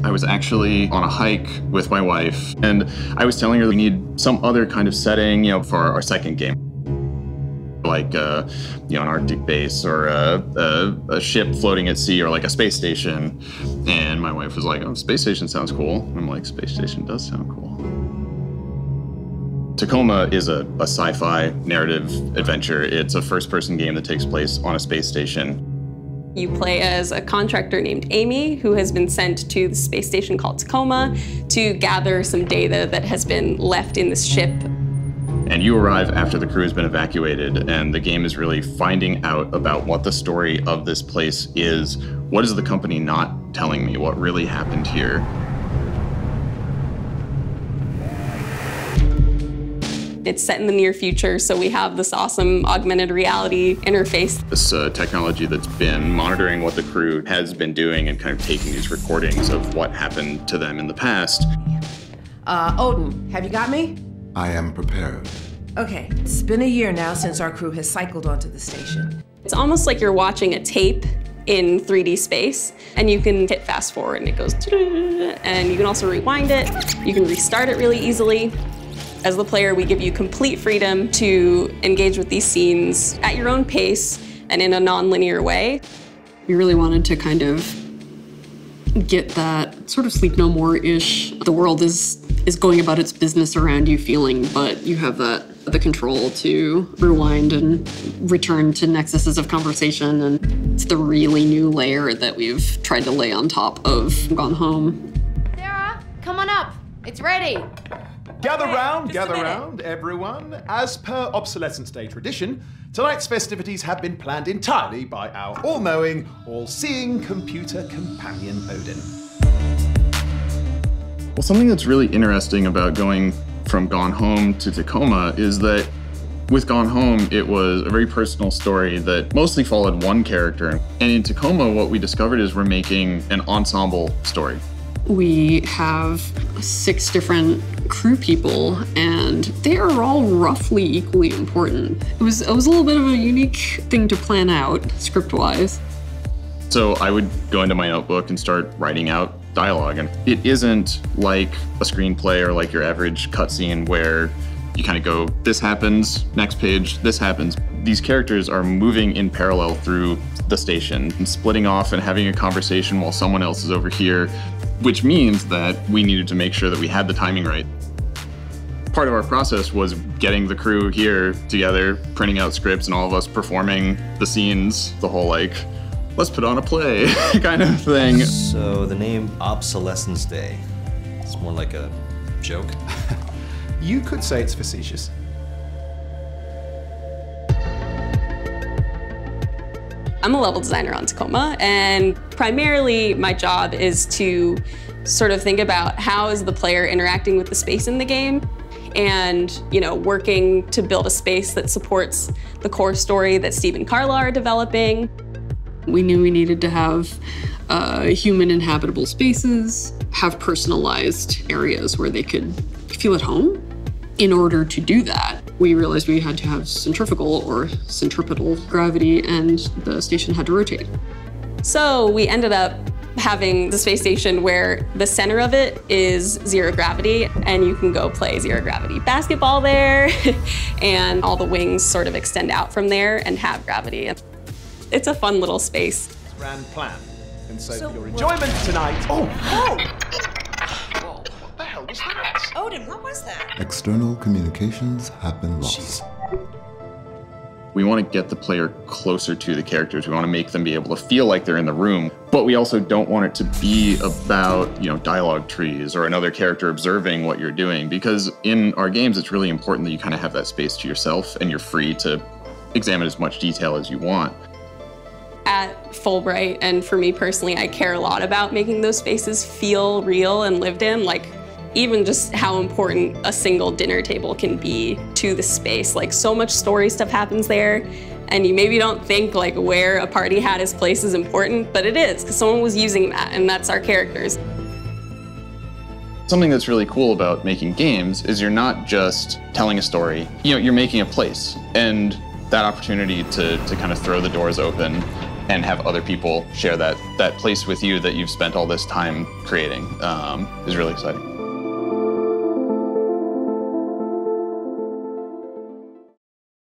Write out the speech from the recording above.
I was actually on a hike with my wife, and I was telling her we need some other kind of setting, for our second game. Like, an Arctic base or a ship floating at sea or like a space station. And my wife was like, oh, space station sounds cool. I'm like, space station does sound cool. Tacoma is a sci-fi narrative adventure. It's a first-person game that takes place on a space station. You play as a contractor named Amy, who has been sent to the space station called Tacoma to gather some data that has been left in this ship. And you arrive after the crew has been evacuated, and the game is really finding out about what the story of this place is. What is the company not telling me? What really happened here? It's set in the near future, so we have this awesome augmented reality interface. This technology that's been monitoring what the crew has been doing and kind of taking these recordings of what happened to them in the past. Odin, have you got me? I am prepared. Okay, it's been a year now since our crew has cycled onto the station. It's almost like you're watching a tape in 3D space, and you can hit fast forward and it goes, and you can also rewind it. You can restart it really easily. As the player, we give you complete freedom to engage with these scenes at your own pace and in a non-linear way. We really wanted to kind of get that sort of Sleep No More-ish, the world is going about its business around you feeling, but you have the control to rewind and return to nexuses of conversation, and it's the really new layer that we've tried to lay on top of Gone Home. Sarah, come on up. It's ready. Gather round, everyone. As per Obsolescence Day tradition, tonight's festivities have been planned entirely by our all-knowing, all-seeing computer companion, Odin. Well, something that's really interesting about going from Gone Home to Tacoma is that with Gone Home, it was a very personal story that mostly followed one character. And in Tacoma, what we discovered is we're making an ensemble story. We have 6 different crew people, and they are all roughly equally important. It was a little bit of a unique thing to plan out, script-wise. So I would go into my notebook and start writing out dialogue, and it isn't like a screenplay or like your average cutscene where you kind of go, this happens, next page, this happens. These characters are moving in parallel through the station and splitting off and having a conversation while someone else is over here, which means that we needed to make sure that we had the timing right. Part of our process was getting the crew here together, printing out scripts, and all of us performing the scenes, the whole like, let's put on a play kind of thing. So the name Obsolescence Day, it's more like a joke? You could say it's facetious. I'm a level designer on Tacoma, and primarily my job is to sort of think about how is the player interacting with the space in the game, and working to build a space that supports the core story that Steve and Karla are developing. We knew we needed to have human inhabitable spaces, have personalized areas where they could feel at home. In order to do that, we realized we had to have centrifugal or centripetal gravity, and the station had to rotate. So we ended up having the space station where the center of it is zero gravity, and you can go play zero gravity basketball there, and all the wings sort of extend out from there and have gravity. It's a fun little space. Grand plan. And so for your enjoyment tonight. Oh! What the hell was that? Odin, what was that? External communications have been lost. We want to get the player closer to the characters. We want to make them be able to feel like they're in the room, but we also don't want it to be about, dialogue trees or another character observing what you're doing, because in our games, it's really important that you kind of have that space to yourself and you're free to examine as much detail as you want. At Fullbright, and for me personally, I care a lot about making those spaces feel real and lived in, like even just how important a single dinner table can be to the space. Like, so much story stuff happens there, and you maybe don't think like where a party hat is placed is important, but it is, because someone was using that, and that's our characters. Something that's really cool about making games is you're not just telling a story, you're making a place, and that opportunity to kind of throw the doors open and have other people share that place with you that you've spent all this time creating is really exciting.